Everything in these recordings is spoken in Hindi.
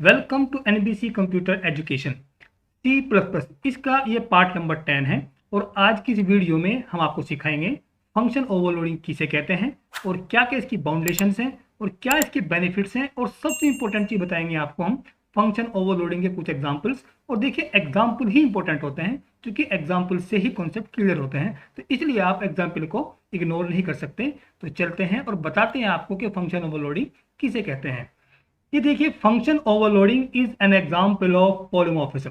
Welcome to NBC computer education C plus plus. इसका ये पार्ट नंबर 10 है और आज की इस वीडियो में हम आपको सिखाएंगे फंक्शन ओवरलोडिंग किसे कहते हैं और क्या क्या इसकी बाउंडेशंस हैं और क्या इसके बेनिफिट्स हैं, और सबसे इंपॉर्टेंट चीज बताएंगे आपको हम फंक्शन ओवरलोडिंग के कुछ एग्जांपल्स। और देखिए, एग्जाम्पल ही इंपॉर्टेंट होते हैं क्योंकि एग्जाम्पल से ही कॉन्सेप्ट क्लियर होते हैं, तो इसलिए आप एग्जाम्पल को इग्नोर नहीं कर सकते। तो चलते हैं और बताते हैं आपको कि फंक्शन ओवरलोडिंग किसे कहते हैं। ये देखिए, function overloading is an example of polymorphism.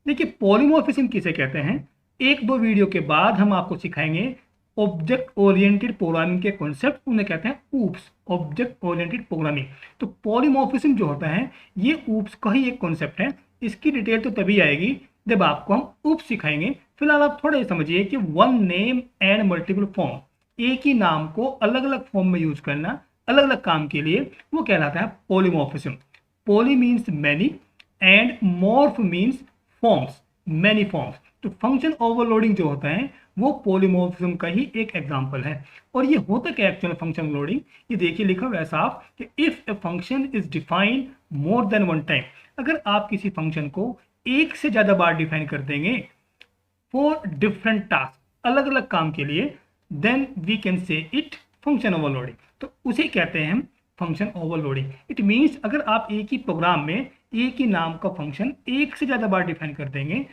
देखिए, पॉलीमॉर्फिज्म किसे कहते हैं, एक दो वीडियो के बाद हम आपको सिखाएंगे। ऑब्जेक्ट ओरिएंटेड प्रोग्रामिंग के कॉन्सेप्ट उन्हें कहते हैं ऊप्स, ऑब्जेक्ट ओरिएंटेड प्रोग्रामिंग। तो पॉलीमॉर्फिज्म जो होता है ये ऊप्स का ही एक कॉन्सेप्ट है। इसकी डिटेल तो तभी आएगी जब आपको हम ऊप्स सिखाएंगे। फिलहाल आप थोड़ा समझिए कि one name and multiple form, एक ही नाम को अलग अलग फॉर्म में यूज करना अलग अलग काम के लिए, वो कहलाता है polymorphism. Poly means many and morph means forms, many forms. तो फंक्शन ओवरलोडिंग जो होता है वो पॉलीमॉर्फिज्म का ही एक एग्जांपल है। और ये होता क्या एक्चुअल फंक्शन ओवरलोडिंग, ये देखिए लिखा हुआ है साफ कि if a function is defined more than one time, अगर आप किसी फंक्शन को एक से ज्यादा बार डिफाइन कर देंगे फॉर डिफरेंट टास्क, अलग अलग काम के लिए, then we can say it function overloading. तो उसे कहते हैं हम फंक्शन ओवरलोडिंग। इट मीन्स अगर आप एक ही प्रोग्राम में एक ही नाम का फंक्शन एक से ज्यादा बार डिफाइन कर देंगे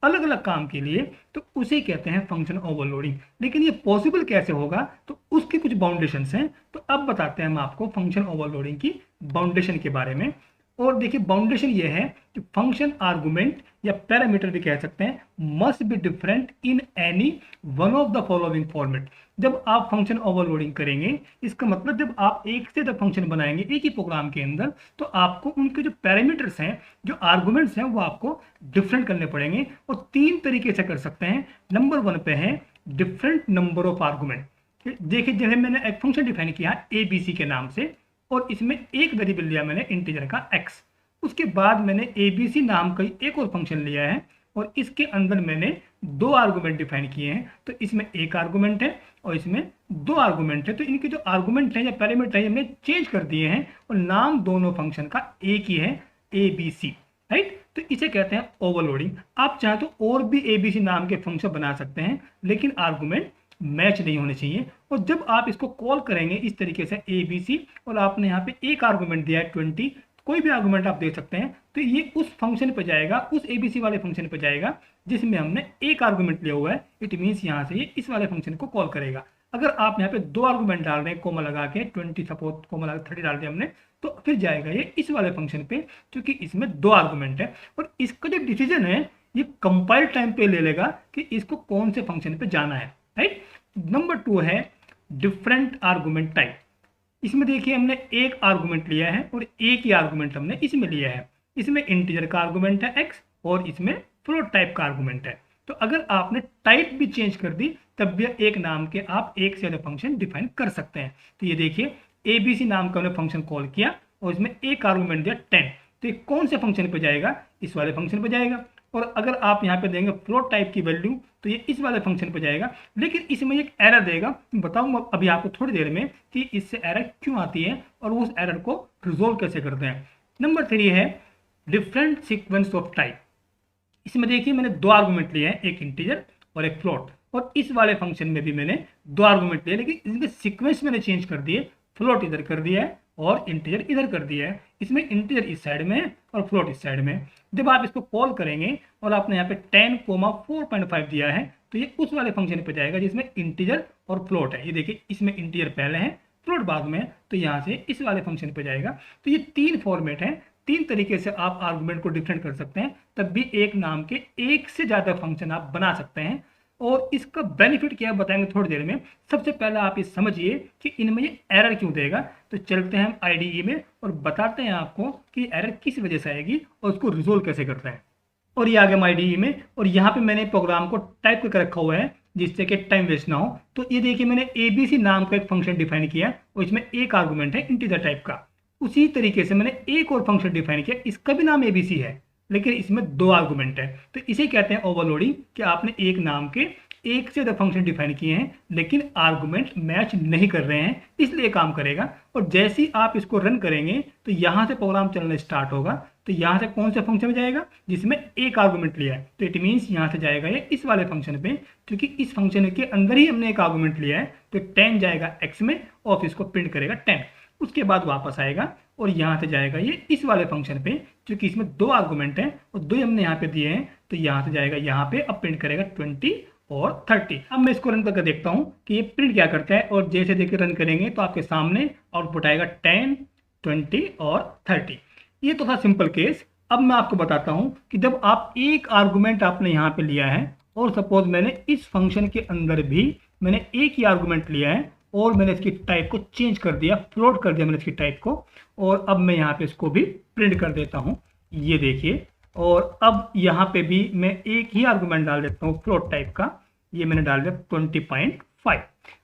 अलग अलग काम के लिए, तो उसे कहते हैं फंक्शन ओवरलोडिंग। लेकिन ये पॉसिबल कैसे होगा, तो उसकी कुछ बाउंडेशंस हैं। तो अब बताते हैं हम आपको फंक्शन ओवरलोडिंग की बाउंडेशन के बारे में। और देखिए, बाउंडेशन ये है कि फंक्शन आर्गुमेंट या पैरामीटर भी कह सकते हैं must be different in any one of the following format. जब आप फंक्शन ओवरलोडिंग करेंगे, इसका मतलब जब आप एक से ज्यादा फंक्शन बनाएंगे एक ही प्रोग्राम के अंदर, तो आपको उनके जो पैरामीटर्स हैं, जो आर्गुमेंट्स हैं, वो आपको डिफरेंट करने पड़ेंगे। और तीन तरीके से कर सकते हैं। नंबर 1 पे है डिफरेंट नंबर ऑफ आर्गुमेंट। देखिए, जैसे मैंने एक फंक्शन डिफाइन किया ABC के नाम से, और इसमें एक वेरिएबल लिया मैंने इंटीजर का x। उसके बाद मैंने ABC नाम का एक और फंक्शन लिया है और इसके अंदर मैंने दो आर्गुमेंट डिफाइन किए हैं। तो इसमें एक आर्गुमेंट है और इसमें दो आर्गुमेंट है। तो इनके जो आर्गुमेंट है या पैरामीटर है हमने चेंज कर दिए हैं और नाम दोनों फंक्शन का एक ही है, ABC, राइट। तो इसे कहते हैं ओवरलोडिंग। आप चाहे तो और भी ABC नाम के फंक्शन बना सकते हैं, लेकिन आर्गुमेंट मैच नहीं होने चाहिए। और जब आप इसको कॉल करेंगे इस तरीके से ABC, और आपने यहाँ पे एक आर्गुमेंट दिया है 20, कोई भी आर्गुमेंट आप दे सकते हैं, तो ये उस फंक्शन पे जाएगा, उस ABC वाले फंक्शन पे जाएगा जिसमें हमने एक आर्गुमेंट लिया हुआ है। इट मीन्स यहाँ से ये इस वाले फंक्शन को कॉल करेगा। अगर आप यहाँ पे दो आर्गुमेंट डाल रहे हैं, कोमा लगा के 20 सपोज, कोमा लगा 30 डाल दिया हमने, तो फिर जाएगा ये इस वाले फंक्शन पे, क्योंकि इसमें दो आर्गुमेंट है। और इसका जो डिसीजन है ये कंपाइल टाइम पे ले लेगा कि इसको कौन से फंक्शन पे जाना है, राइट। नंबर 2 है डिफरेंट आर्गुमेंट टाइप। इसमें देखिए हमने एक आर्गुमेंट लिया है और एक ही आर्गुमेंट हमने इसमें लिया है। इसमें इंटीजर का आर्गुमेंट है x और इसमें फ्लोट टाइप का आर्गुमेंट है। तो अगर आपने टाइप भी चेंज कर दी तब भी एक नाम के आप एक से ज्यादा फंक्शन डिफाइन कर सकते हैं। तो ये देखिए, ABC नाम का हमने फंक्शन कॉल किया और इसमें एक आर्गुमेंट दिया 10, तो ये कौन से फंक्शन पे जाएगा, इस वाले फंक्शन पे जाएगा। और अगर आप यहाँ पे देंगे फ्लोट टाइप की वैल्यू, तो ये इस वाले फंक्शन पे जाएगा। लेकिन इसमें एक एरर देगा, बताऊंगा अभी आपको थोड़ी देर में कि इससे एरर क्यों आती है और उस एरर को रिजोल्व कैसे करते हैं। नंबर 3 है डिफरेंट सीक्वेंस ऑफ टाइप। इसमें देखिए मैंने दो आर्गुमेंट लिए हैं, एक इंटीजर और एक फ्लोट, और इस वाले फंक्शन में भी मैंने दो आर्गुमेंट लिए, लेकिन इनके सीक्वेंस मैंने चेंज कर दिए। फ्लोट इधर कर दिया है और इंटीजर इधर कर दिया है। इसमें इंटीजर इस साइड में है और फ्लोट इस साइड में है। जब आप इसको कॉल करेंगे और आपने यहाँ पे 10,4.5 दिया है, तो ये उस वाले फंक्शन पे जाएगा जिसमें इंटीजर और फ्लोट है। ये देखिए, इसमें इंटीजर पहले है, फ्लोट बाद में है, तो यहाँ से इस वाले फंक्शन पे जाएगा। तो ये तीन फॉर्मेट है, तीन तरीके से आप आर्गुमेंट को डिफरेंट कर सकते हैं, तब भी एक नाम के एक से ज्यादा फंक्शन आप बना सकते हैं। और इसका बेनिफिट क्या बताएंगे थोड़ी देर में। सबसे पहले आप ये समझिए कि इनमें ये एरर क्यों देगा। तो चलते हैं हम IDE में और बताते हैं आपको कि एरर किस वजह से आएगी और उसको रिजोल्व कैसे करते हैं। और ये आ गया IDE में, और यहाँ पे मैंने प्रोग्राम को टाइप करके रखा हुआ है जिससे कि टाइम वेस्ट ना हो। तो ये देखिए, मैंने ABC नाम का एक फंक्शन डिफाइन किया और इसमें एक आर्गुमेंट है इंटीजर टाइप का। उसी तरीके से मैंने एक और फंक्शन डिफाइन किया, इसका भी नाम ABC है, लेकिन इसमें दो आर्गुमेंट है। तो इसे कहते हैं ओवरलोडिंग, कि आपने एक नाम के एक से ज्यादा फंक्शन डिफाइन किए हैं लेकिन आर्गुमेंट मैच नहीं कर रहे हैं, इसलिए काम करेगा। और जैसे ही आप इसको रन करेंगे तो यहां से प्रोग्राम चलना स्टार्ट होगा। तो यहाँ से कौन से फंक्शन में जाएगा जिसमें एक आर्गूमेंट लिया है, तो इट मीन्स यहाँ से जाएगा ये इस वाले फंक्शन पे, क्योंकि इस फंक्शन के अंदर ही हमने एक आर्गूमेंट लिया है, तो 10 जाएगा x में और फिर इसको प्रिंट करेगा 10। उसके बाद वापस आएगा और यहाँ से जाएगा ये इस वाले फंक्शन पे, क्योंकि इसमें दो आर्गूमेंट हैं और दो हमने यहाँ पे दिए हैं, तो यहाँ से जाएगा यहाँ पे, अब प्रिंट करेगा 20 और 30। अब मैं इसको रन करके देखता हूँ कि ये प्रिंट क्या करता है, और जैसे देखिए रन करेंगे तो आपके सामने आउटपुट आएगा 10, 20 और 30। ये तो था सिंपल केस। अब मैं आपको बताता हूँ कि जब आप एक आर्गूमेंट आपने यहाँ पे लिया है और सपोज मैंने इस फंक्शन के अंदर भी मैंने एक ही आर्गूमेंट लिया है और मैंने इसकी टाइप को चेंज कर दिया, फ्लोट कर दिया मैंने इसकी टाइप को, और अब मैं यहाँ पे इसको भी प्रिंट कर देता हूँ, ये देखिए। और अब यहाँ पे भी मैं एक ही आर्गूमेंट डाल देता हूँ फ्लोट टाइप का, ये मैंने डाल दिया 20.5।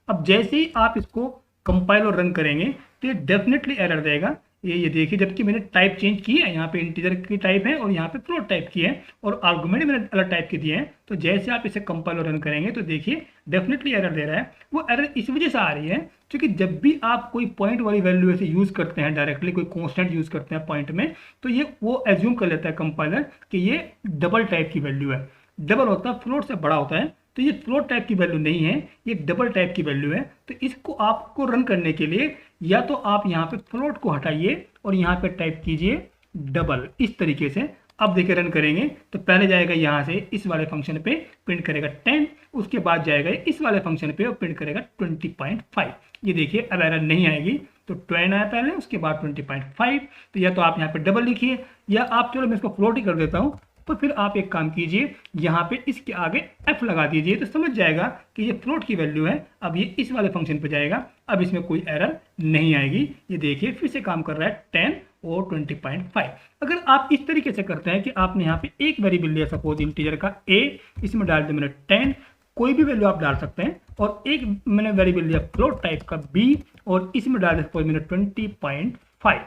अब जैसे ही आप इसको कंपाइल और रन करेंगे तो ये डेफिनेटली एरर देगा, ये देखिए, जबकि मैंने टाइप चेंज की है, यहाँ पे इंटीजर की टाइप है और यहाँ पे फ्लोट टाइप की है और आर्गूमेंट मैंने अलग टाइप के दिए हैं। तो जैसे आप इसे कंपाइल और रन करेंगे तो देखिए डेफिनेटली एरर दे रहा है। वो एरर इस वजह से आ रही है क्योंकि जब भी आप कोई पॉइंट वाली वैल्यू ऐसे यूज़ करते हैं, डायरेक्टली कोई कॉन्स्टेंट यूज़ करते हैं पॉइंट में, तो ये वो एज्यूम कर लेता है कंपाइलर कि ये डबल टाइप की वैल्यू है। डबल होता है फ्लोट से बड़ा होता है, तो ये फ्लोट टाइप की वैल्यू नहीं है, ये डबल टाइप की वैल्यू है। तो इसको आपको रन करने के लिए या तो आप यहाँ पे फ्लोट को हटाइए और यहाँ पे टाइप कीजिए डबल, इस तरीके से। अब देखिए रन करेंगे तो पहले जाएगा यहाँ से इस वाले फंक्शन पे, प्रिंट करेगा 10, उसके बाद जाएगा इस वाले फंक्शन पे और प्रिंट करेगा 20.5। ये देखिए अब एरर नहीं आएगी, तो 10 आया पहले, उसके बाद 20.5। तो या तो आप यहाँ पे डबल लिखिए या आप, चलो मैं इसको फ्लोट ही कर देता हूँ, तो फिर आप एक काम कीजिए, यहाँ पे इसके आगे f लगा दीजिए, तो समझ जाएगा कि ये फ्लोट की वैल्यू है। अब ये इस वाले फंक्शन पे जाएगा, अब इसमें कोई एरर नहीं आएगी। ये देखिए फिर से काम कर रहा है 10 और 20.5। अगर आप इस तरीके से करते हैं कि आपने यहाँ पे एक वेरिएबल लिया, सपोज इंटीजर का a, इसमें डाल दिया मैंने 10, कोई भी वैल्यू आप डाल सकते हैं, और एक मैंने वेरिएबल लिया फ्लोट टाइप का b और इसमें डाल दिया सपोज मैंने 20.5,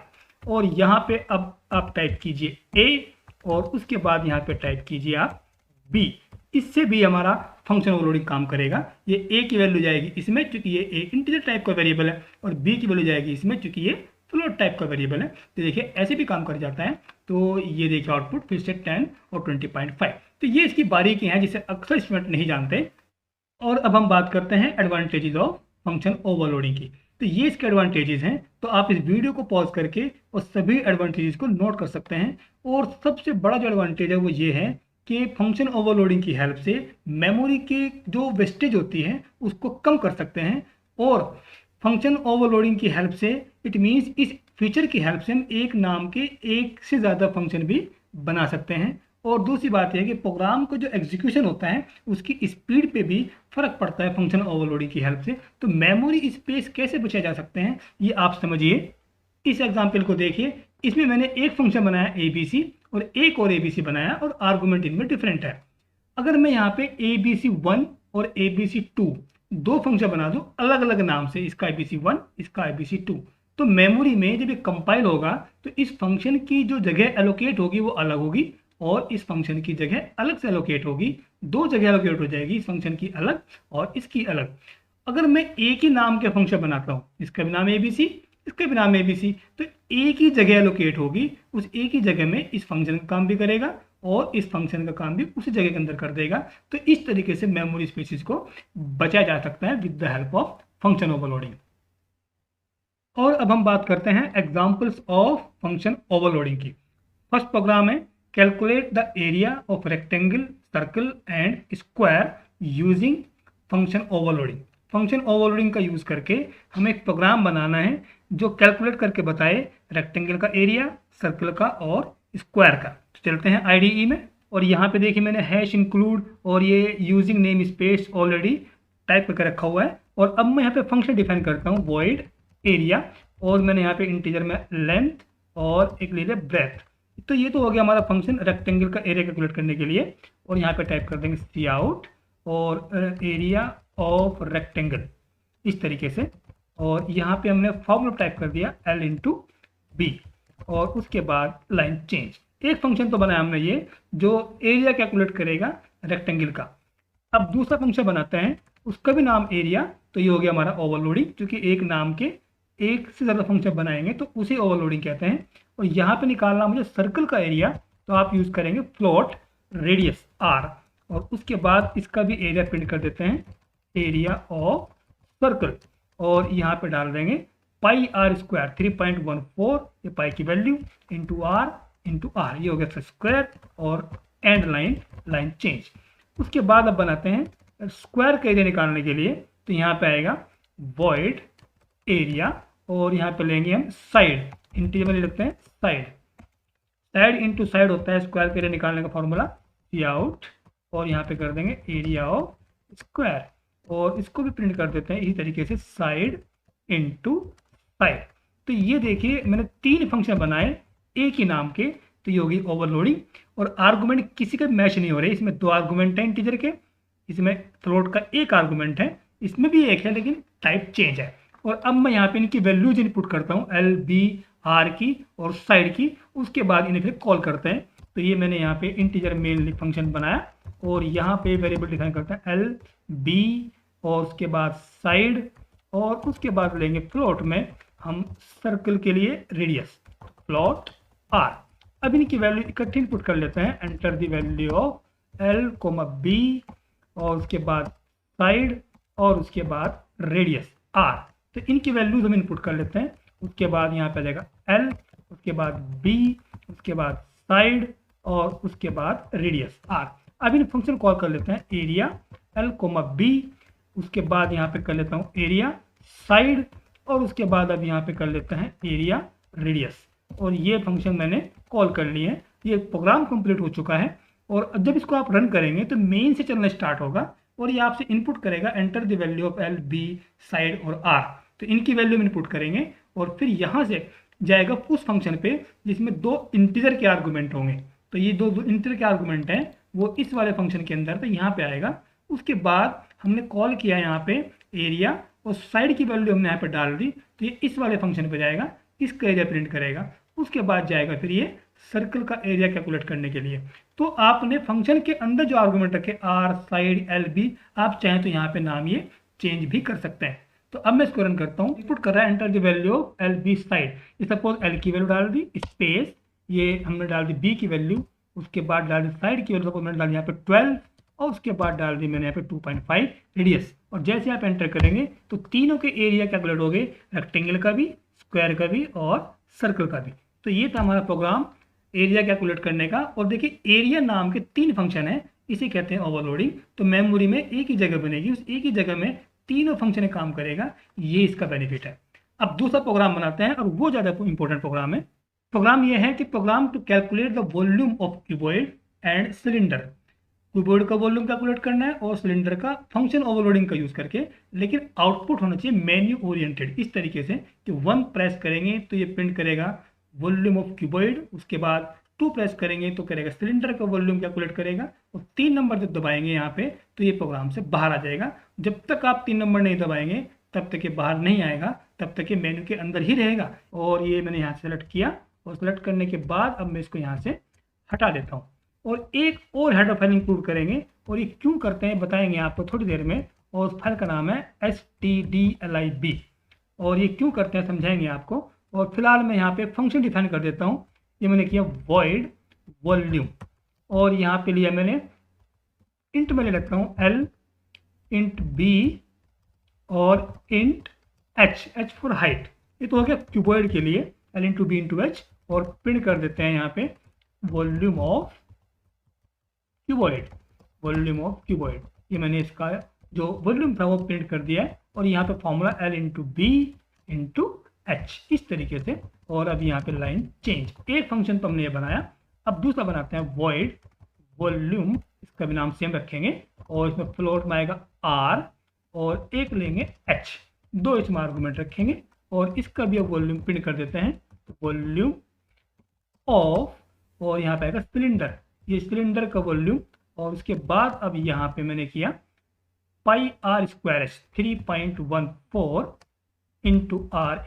और यहाँ पे अब आप टाइप कीजिए a और उसके बाद यहाँ पे टाइप कीजिए आप b। इससे भी हमारा फंक्शन ओवरलोडिंग काम करेगा। ये a की वैल्यू जाएगी इसमें क्योंकि ये एक इंटीजर टाइप का वेरिएबल है, और b की वैल्यू जाएगी इसमें क्योंकि ये फ्लोट टाइप का वेरिएबल है। तो देखिए ऐसे भी काम कर जाता है। तो ये देखिए आउटपुट फिर से 10 और 20.5। तो ये इसकी बारीकी है जिसे अक्सर स्टूडेंट नहीं जानते। और अब हम बात करते हैं एडवांटेजेस ऑफ फंक्शन ओवरलोडिंग की। तो ये इसके एडवांटेजेस हैं, तो आप इस वीडियो को पॉज करके और सभी एडवांटेजेस को नोट कर सकते हैं। और सबसे बड़ा जो एडवांटेज है वो ये है कि फंक्शन ओवरलोडिंग की हेल्प से मेमोरी की जो वेस्टेज होती है उसको कम कर सकते हैं। और फंक्शन ओवरलोडिंग की हेल्प से, इट मीन्स इस फीचर की हेल्प से हम एक नाम के एक से ज़्यादा फंक्शन भी बना सकते हैं। और दूसरी बात यह है कि प्रोग्राम को जो एग्जीक्यूशन होता है उसकी स्पीड पे भी फर्क पड़ता है फंक्शन ओवरलोडिंग की हेल्प से। तो मेमोरी स्पेस कैसे बचाए जा सकते हैं ये आप समझिए। इस एग्जांपल को देखिए, इसमें मैंने एक फंक्शन बनाया ABC और एक और ABC बनाया और आर्गूमेंट इनमें डिफरेंट है। अगर मैं यहाँ पे ABC1 और ABC2 दो फंक्शन बना दूं अलग अलग नाम से, इसका ABC1 इसका ABC2, तो मेमोरी में जब ये कंपाइल होगा तो इस फंक्शन की जो जगह एलोकेट होगी वो अलग होगी और इस फंक्शन की जगह अलग से एलोकेट होगी। दो जगह एलोकेट हो जाएगी, इस फंक्शन की अलग और इसकी अलग। अगर मैं एक ही नाम के फंक्शन बनाता हूँ, इसका भी नाम ABC, इसका भी नाम ABC, तो एक ही जगह एलोकेट होगी, उस एक ही जगह में इस फंक्शन का काम भी करेगा और इस फंक्शन का काम भी उसी जगह के अंदर कर देगा। तो इस तरीके से मेमोरी स्पेसेस को बचाया जा सकता है with the help of function overloading. और अब हम बात करते हैं एग्जांपल्स ऑफ फंक्शन ओवरलोडिंग की। फर्स्ट प्रोग्राम है calculate the area of rectangle, circle and square using function overloading. Function overloading का यूज करके हमें एक प्रोग्राम बनाना है जो कैलकुलेट करके बताए रेक्टेंगल का एरिया, सर्कल का और स्क्वायर का। तो चलते हैं IDE में, और यहाँ पे देखिए मैंने हैश इंक्लूड और ये using name space already type करके रखा हुआ है। और अब मैं यहाँ पे फंक्शन डिफाइन करता हूँ void एरिया, और मैंने यहाँ पे इंटीजर में लेंथ और एक ले लिया ब्रेथ। तो ये तो हो गया हमारा फंक्शन रेक्टेंगल का एरिया कैलकुलेट करने के लिए। और यहाँ पे टाइप कर देंगे सी आउट और एरिया ऑफ रेक्टेंगल इस तरीके से, और यहाँ पे हमने फॉर्मूला टाइप कर दिया L इंटू बी, और उसके बाद लाइन चेंज। एक फंक्शन तो बनाया हमने ये जो एरिया कैलकुलेट करेगा रेक्टेंगल का। अब दूसरा फंक्शन बनाते हैं, उसका भी नाम एरिया, तो ये हो गया हमारा ओवरलोडिंग, क्योंकि एक नाम के एक से ज़्यादा फंक्शन बनाएंगे तो उसे ओवरलोडिंग कहते हैं। और यहाँ पे निकालना मुझे सर्कल का एरिया, तो आप यूज़ करेंगे फ्लोट रेडियस आर, और उसके बाद इसका भी एरिया प्रिंट कर देते हैं, एरिया ऑफ सर्कल, और यहाँ पे डाल देंगे पाई आर स्क्वायर 3.14, ये पाई की वैल्यू इंटू आर, ये हो गया स्क्वायर, और एंड लाइन चेंज। उसके बाद अब बनाते हैं स्क्वायर का एरिया निकालने के लिए, तो यहाँ पे आएगा वॉइड एरिया, और यहाँ पे लेंगे हम साइड, इंटीजर में लिखते हैं साइड इंटू साइड होता है स्क्वायर का एरिया निकालने का फॉर्मूला, सी आउट, और यहाँ पे कर देंगे एरिया ऑफ स्क्वायर, और इसको भी प्रिंट कर देते हैं इसी तरीके से, साइड इंटू साइड। तो ये देखिए मैंने 3 फंक्शन बनाए एक ही नाम के, तो ये होगी ओवरलोडिंग। और आर्गुमेंट किसी का मैच नहीं हो रहे, इसमें 2 आर्गुमेंट हैं इंटीजर के, इसमें फ्लोट का 1 आर्गुमेंट है, इसमें भी 1 है लेकिन टाइप चेंज है। और अब मैं यहाँ पे इनकी वैल्यूज इनपुट करता हूँ, एल बी आर की और साइड की, उसके बाद इन्हें फिर कॉल करते हैं। तो ये मैंने यहाँ पे इंटीजर मेन फंक्शन बनाया, और यहाँ पे वेरिएबल डिफाइन करते हैं एल बी, और उसके बाद साइड, और उसके बाद लेंगे फ्लोट में हम सर्कल के लिए रेडियस, फ्लोट आर। अब इनकी वैल्यू इकट्ठी इनपुट कर लेते हैं, enter the value of l comma b, और उसके बाद साइड, और उसके बाद रेडियस आर। तो इनकी वैल्यूज हम इनपुट कर लेते हैं, उसके बाद यहाँ पे आ जाएगा एल, उसके बाद बी, उसके बाद साइड, और उसके बाद रेडियस आर। अब इन फंक्शन कॉल कर लेते हैं, एरिया एल कोमा बी, उसके बाद यहाँ पे कर लेता हूँ एरिया साइड, और उसके बाद अब यहाँ पे कर लेते हैं एरिया रेडियस, और ये फंक्शन मैंने कॉल कर लिए हैं। ये प्रोग्राम कंप्लीट हो चुका है, और जब इसको आप रन करेंगे तो मेन से चलना स्टार्ट होगा, और ये आपसे इनपुट करेगा enter the value of l b side और आर। तो इनकी वैल्यू हम इनपुट करेंगे, और फिर यहाँ से जाएगा उस फंक्शन पे जिसमें 2 इंटीजर के आर्गूमेंट होंगे। तो ये दो इंटीजर के आर्गूमेंट हैं, वो इस वाले फंक्शन के अंदर तो यहाँ पे आएगा। उसके बाद हमने कॉल किया यहाँ पे एरिया, और साइड की वैल्यू हमने यहाँ पे डाल दी, तो ये इस वाले फंक्शन पे जाएगा, इसका एरिया प्रिंट करेगा। उसके बाद जाएगा फिर ये सर्कल का एरिया कैलकुलेट करने के लिए। तो आपने फंक्शन के अंदर जो आर्गूमेंट रखे आर साइड एल बी, आप चाहें तो यहाँ पे नाम ये चेंज भी कर सकते हैं। तो अब मैं इसको रन करता हूँ, इनपुट कर रहा है enter the value of l b side, suppose l की वैल्यू डाल दी स्पेस, ये हमने डाल दी बी की वैल्यू, उसके बाद डाल दी साइड की वैल्यू, सपोज मैंने डाल दी यहाँ पे 12, और उसके बाद डाल दी मैंने यहाँ पे 2.5 रेडियस। और जैसे आप एंटर करेंगे तो तीनों के एरिया कैलकुलेट हो गए, रेक्टेंगल का भी, स्क्वायर का भी, और सर्कल का भी। तो ये था हमारा प्रोग्राम एरिया कैलकुलेट करने का। और देखिए एरिया नाम के 3 फंक्शन है, इसे कहते हैं ओवरलोडिंग। तो मेमोरी में एक ही जगह बनेगी, उस एक ही जगह में तीनों फंक्शन काम करेगा, ये इसका बेनिफिट है। अब दूसरा प्रोग्राम बनाते हैं, और वो ज़्यादा इंपॉर्टेंट प्रोग्राम है। प्रोग्राम ये है कि program to calculate the volume of cuboid and cylinder. Cuboid का वॉल्यूम कैलकुलेट करना है और सिलेंडर का फंक्शन ओवरलोडिंग का यूज़ करके, लेकिन आउटपुट होना चाहिए मेन्यू ओरिएंटेड, इस तरीके से कि 1 प्रेस करेंगे तो ये प्रिंट करेगा वॉल्यूम ऑफ क्यूबॉइड, उसके बाद 2 प्रेस करेंगे तो करेगा सिलेंडर का वॉल्यूम कैलकुलेट करेगा, और 3 नंबर जब दबाएंगे यहाँ पे तो ये प्रोग्राम से बाहर आ जाएगा। जब तक आप 3 नंबर नहीं दबाएंगे तब तक ये बाहर नहीं आएगा, तब तक ये मेन्यू के अंदर ही रहेगा। और ये मैंने यहाँ से सेलेक्ट किया, और सेलेक्ट करने के बाद अब मैं इसको यहाँ से हटा देता हूँ। और एक और हेडर फाइल इंक्लूड करेंगे, और ये क्यों करते हैं बताएंगे आपको थोड़ी देर में। और उस फाइल का नाम है stdlib, और ये क्यों करते हैं समझाएंगे आपको। और फिलहाल मैं यहाँ पे फंक्शन डिफाइन कर देता हूँ, ये मैंने किया void वॉल्यूम, और यहाँ पे लिया मैंने इंट में ले रखता हूँ l int b और int h फॉर हाइट। ये तो हो गया क्यूबॉइड के लिए, l into b into h, और प्रिंट कर देते हैं यहाँ पे वॉल्यूम ऑफ क्यूबॉइड। ये मैंने इसका जो वॉल्यूम था वो प्रिंट कर दिया है, और यहाँ पे formula l into b into h, इस तरीके से। और अब यहाँ पे लाइन चेंज, एक फंक्शन तो हमने ये बनाया। अब दूसरा बनाते हैं void वॉल्यूम, इसका भी नाम सेम रखेंगे, और इसमें फ्लोट में आएगा r, और एक लेंगे h, 2 इसमें आर्गूमेंट रखेंगे, और इसका भी अब वॉल्यूम प्रिंट कर देते हैं, वॉल्यूम ऑफ, और यहाँ पे आएगा सिलेंडर, ये सिलेंडर का वॉल्यूम। और उसके बाद अब यहाँ पे मैंने किया pi R square H 3.14 into R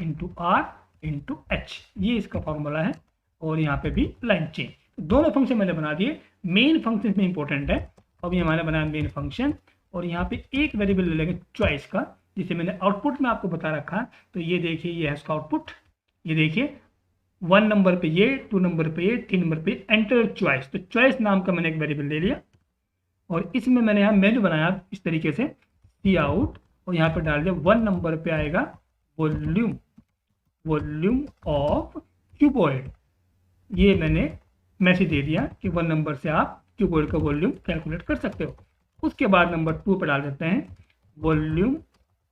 into H, ये इसका फॉर्मूला है। और यहाँ पे भी लाइन चेंज, दोनों फंक्शन मैंने बना दिए। मेन फंक्शन में इंपॉर्टेंट है, अब ये हमारा बनाया मेन फंक्शन, और यहाँ पे एक वेरिएबल ले लेंगे चॉइस का, जिसे मैंने आउटपुट में आपको बता रखा। तो ये देखिए, ये है उसका आउटपुट। ये देखिए 1 नंबर पे ये, 2 नंबर पे ये, 3 नंबर पे एंटर चॉइस। तो चॉइस नाम का मैंने एक वेरिएबल ले लिया और इसमें मैंने यहाँ मेन्यू बनाया इस तरीके से, सी आउट, और यहाँ पे डाल दिया 1 नंबर पे आएगा वॉल्यूम ऑफ क्यूबॉइड। ये मैंने मैसेज दे दिया कि 1 नंबर से आप क्यूबॉइड का वॉल्यूम कैलकुलेट कर सकते हो। उसके बाद नंबर 2 पे डाल देते हैं वॉल्यूम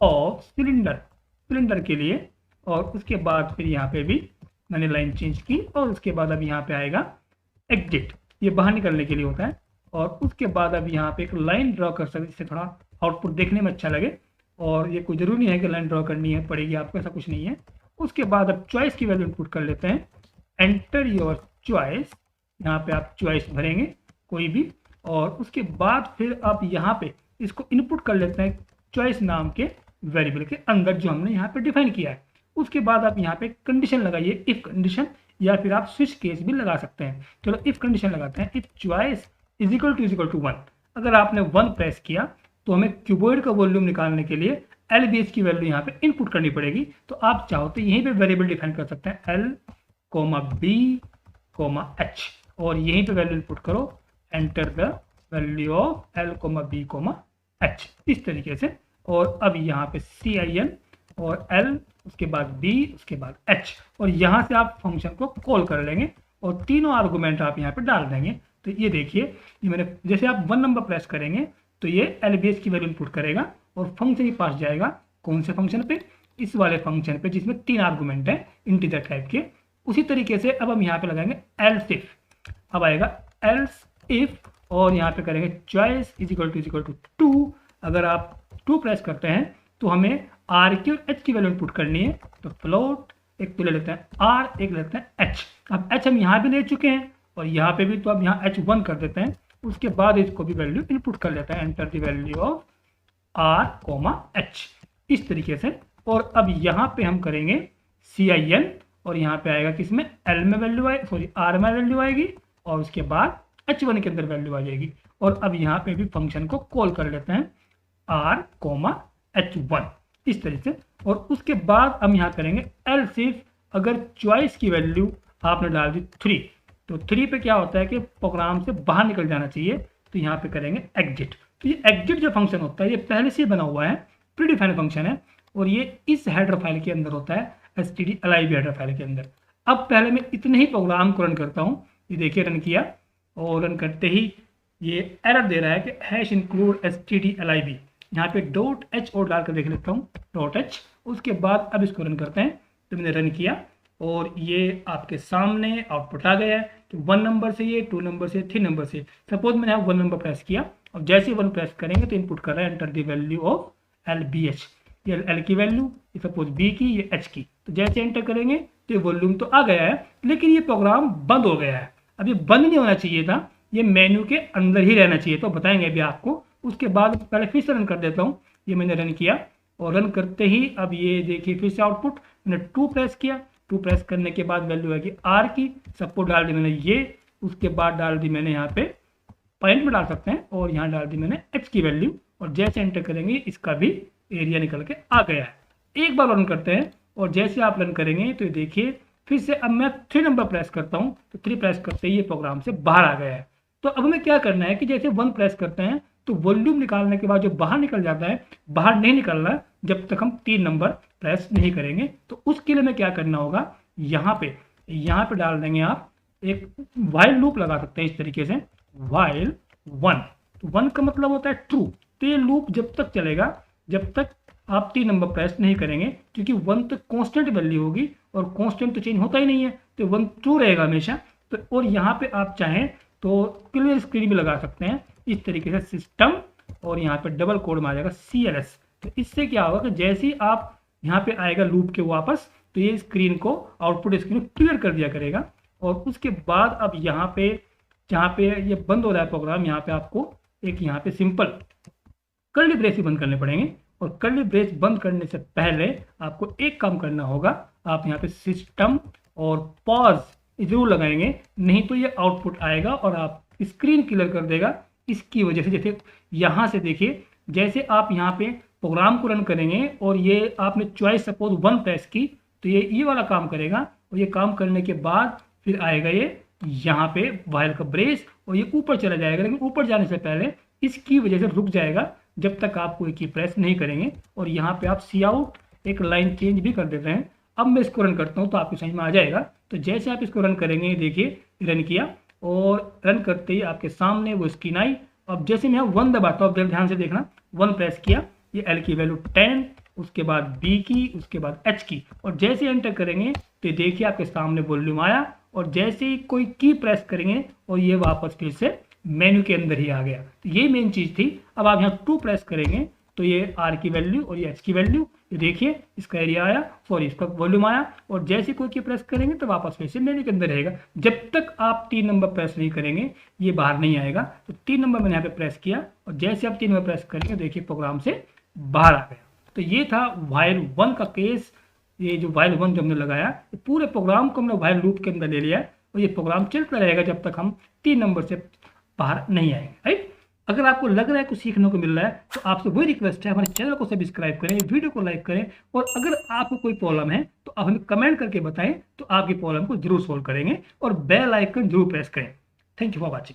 ऑफ सिलेंडर के लिए, और उसके बाद फिर यहाँ पे भी मैंने लाइन चेंज की, और उसके बाद अब यहाँ पे आएगा एग्जिट, ये बाहर निकलने के लिए होता है। और उसके बाद अब यहाँ पे एक लाइन ड्रॉ कर सकते, जिससे थोड़ा आउटपुट देखने में अच्छा लगे, और ये कोई जरूरी नहीं है कि लाइन ड्रॉ करनी है पड़ेगी आपको, ऐसा कुछ नहीं है। उसके बाद अब चॉइस की वैल्यू इनपुट कर लेते हैं, एंटर योर चॉइस, यहाँ पे आप चॉइस भरेंगे कोई भी, और उसके बाद फिर आप यहाँ पे इसको इनपुट कर लेते हैं चॉइस नाम के वेरिएबल के अंदर जो हमने यहाँ पे डिफाइन किया है। उसके बाद आप यहाँ पे कंडीशन लगाइए, इफ कंडीशन, या फिर आप स्विच केस भी लगा सकते हैं। चलो इफ कंडीशन लगाते हैं, if choice is equal to 1। अगर आपने 1 प्रेस किया तो हमें क्यूबॉइड का वॉल्यूम निकालने के लिए LBH की वैल्यू यहाँ पे इनपुट करनी पड़ेगी। तो आप चाहो तो यहीं पे वेरिएबल डिफाइन कर सकते हैं, L, B, H, और यहीं पे वैल्यू इनपुट करो, enter the value of L, B, H, इस तरीके से। और अब यहाँ पे CIN और L, उसके बाद B, उसके बाद H, और यहाँ से आप फंक्शन को कॉल कर लेंगे और तीनों आर्गुमेंट आप यहाँ पे डाल देंगे। तो ये देखिए, ये मैंने, जैसे आप 1 नंबर प्रेस करेंगे तो ये LBH की वैल्यू इनपुट करेगा और फंक्शन के पास जाएगा। कौन से फंक्शन पे? इस वाले फंक्शन पे जिसमें 3 आर्गुमेंट है इंटीजर टाइप के। उसी तरीके से अब हम यहाँ पे लगाएंगे एल्स इफ। अब आएगा एल्स इफ, और यहाँ पे करेंगे चॉइस इज इक्वल टू 2। अगर आप 2 प्रेस करते हैं तो हमें आर की और एच की वैल्यू इनपुट करनी है। तो फ्लोट एक तो ले लेते हैं आर, एक लेते हैं एच। अब एच हम यहाँ भी ले चुके हैं और यहाँ पे भी, तो अब यहाँ H1 कर देते हैं। उसके बाद इसको भी वैल्यू इनपुट कर लेते हैं, enter the value of R, H, इस तरीके से। और अब यहाँ पे हम करेंगे CIN, और यहाँ पे आएगा किसमें, L में वैल्यू आएगी, सॉरी R में वैल्यू आएगी, और उसके बाद H1 के अंदर वैल्यू आ जाएगी। और अब यहाँ पे भी फंक्शन को कॉल कर लेते हैं R, H1, इस तरीके से। और उसके बाद हम यहाँ करेंगे एल्स इफ, अगर चॉइस की वैल्यू आपने डाल दी 3, तो 3 पे क्या होता है कि प्रोग्राम से बाहर निकल जाना चाहिए। तो यहाँ पे करेंगे एग्जिट। तो ये एग्जिट जो फंक्शन होता है ये पहले से बना हुआ है, प्री डिफाइंड फंक्शन है, और ये इस हेडर फाइल के अंदर होता है, stdlib हेडर फाइल के अंदर। अब पहले मैं इतने ही प्रोग्राम को रन करता हूँ। ये देखिए रन किया, और रन करते ही ये एरर दे रहा है कि #include stdlib। यहाँ पे .h और डाल कर देख लेता हूँ, .h। उसके बाद अब इसको रन करते हैं। तो मैंने रन किया और ये आपके सामने आउटपुट आ गया है कि 1 नंबर से ये, 2 नंबर से, 3 नंबर से। सपोज मैंने यहाँ 1 नंबर प्रेस किया, और जैसे ही 1 प्रेस करेंगे तो इनपुट कर रहा है enter the value of LBH। ये L की वैल्यू, सपोज B की, ये H की। तो जैसे एंटर करेंगे तो ये वॉल्यूम तो आ गया है, लेकिन ये प्रोग्राम बंद हो गया है। अब ये बंद नहीं होना चाहिए था, ये मेन्यू के अंदर ही रहना चाहिए। तो बताएंगे अभी आपको। उसके बाद पहले फिर से रन कर देता हूँ। ये मैंने रन किया, और रन करते ही अब ये देखिए फिर से आउटपुट, मैंने 2 प्रेस किया। 2 प्रेस करने के बाद वैल्यू आएगी R की, सपोज डाल दी मैंने ये। उसके बाद डाल दी मैंने यहाँ पे पॉइंट में डाल सकते हैं, और यहाँ डाल दी मैंने H की वैल्यू, और जैसे एंटर करेंगे इसका भी एरिया निकल के आ गया है। एक बार रन करते हैं, और जैसे आप रन करेंगे तो देखिए फिर से अब मैं 3 नंबर प्रेस करता हूँ, तो 3 प्रेस करते ही ये प्रोग्राम से बाहर आ गया है। तो अब हमें क्या करना है कि जैसे 1 प्रेस करते हैं तो वॉल्यूम निकालने के बाद जो बाहर निकल जाता है, बाहर नहीं निकलना जब तक हम 3 नंबर प्रेस नहीं करेंगे। तो उसके लिए हमें क्या करना होगा, यहाँ पे डाल देंगे आप एक वाइल लूप लगा सकते हैं इस तरीके से, वाइल 1। तो 1 का मतलब होता है ट्रू। तो ये लूप जब तक चलेगा जब तक आप 3 नंबर प्रेस नहीं करेंगे, क्योंकि 1 तो कांस्टेंट वैल्यू होगी, और कांस्टेंट तो चेंज होता ही नहीं है, तो 1 ट्रू रहेगा हमेशा। तो और यहाँ पे आप चाहें तो क्लियर स्क्रीन भी लगा सकते हैं इस तरीके से, सिस्टम, और यहाँ पे डबल कोड में आ जाएगा CLS। तो इससे क्या होगा कि जैसे ही आप यहाँ पे आएगा लूप के वापस, तो ये स्क्रीन को, आउटपुट स्क्रीन को क्लियर कर दिया करेगा। और उसके बाद अब यहाँ पे जहाँ पे ये बंद हो रहा है प्रोग्राम, यहाँ पे आपको एक यहाँ पे सिंपल कर्ली ब्रेस ही बंद करने पड़ेंगे। और कर्ली ब्रेस बंद करने से पहले आपको एक काम करना होगा, आप यहाँ पे सिस्टम और पॉज जरूर लगाएंगे, नहीं तो ये आउटपुट आएगा और आप स्क्रीन क्लियर कर देगा। इसकी वजह से जैसे यहाँ से देखिए, जैसे आप यहाँ पे प्रोग्राम को रन करेंगे और ये आपने चॉइस सपोज 1 प्रेस की तो ये वाला काम करेगा, और ये काम करने के बाद फिर आएगा ये यहाँ पे वाइल का ब्रेस और ये ऊपर चला जाएगा, लेकिन ऊपर जाने से पहले इसकी वजह से रुक जाएगा जब तक आप कोई की प्रेस नहीं करेंगे। और यहाँ पे आप सी आउट एक लाइन चेंज भी कर देते हैं। अब मैं इसको रन करता हूँ तो आपको समझ में आ जाएगा। तो जैसे आप इसको रन करेंगे, देखिए रन किया और रन करते ही आपके सामने वो स्क्रीन आई। अब जैसे मैं 1 दबाता हूँ, ध्यान से देखना, 1 प्रेस किया, ये एल की वैल्यू 10, उसके बाद बी की, उसके बाद एच की, और जैसे एंटर करेंगे तो देखिए आपके सामने वॉल्यूम आया, और जैसे ही कोई की प्रेस करेंगे और ये वापस फिर से मेन्यू के अंदर ही आ गया। तो ये मेन चीज़ थी। अब आप यहाँ 2 प्रेस करेंगे तो ये आर की वैल्यू और ये एच की वैल्यू, देखिए इसका एरिया आया, सॉरी इसका वॉल्यूम आया, और जैसे कोई की प्रेस करेंगे तो वापस फिर से मेन्यू के अंदर रहेगा। जब तक आप 3 नंबर प्रेस नहीं करेंगे ये बाहर नहीं आएगा। तो 3 नंबर मैंने यहाँ पे प्रेस किया और जैसे आप 3 नंबर प्रेस करेंगे देखिए प्रोग्राम से बाहर आ गया। तो ये था व्हाइल 1 का केस। ये जो व्हाइल 1 जो हमने लगाया, पूरे प्रोग्राम को हमने व्हाइल लूप के अंदर ले लिया और ये प्रोग्राम चलता रहेगा जब तक हम 3 नंबर से बाहर नहीं आएंगे, राइट। अगर आपको लग रहा है कुछ सीखने को मिल रहा है तो आपसे वही रिक्वेस्ट है, हमारे चैनल को सब्सक्राइब करें, वीडियो को लाइक करें, और अगर आपको कोई प्रॉब्लम है तो आप हमें कमेंट करके बताएं, तो आपकी प्रॉब्लम को जरूर सोल्व करेंगे, और बेल आइकन जरूर प्रेस करें। Thank you for watching.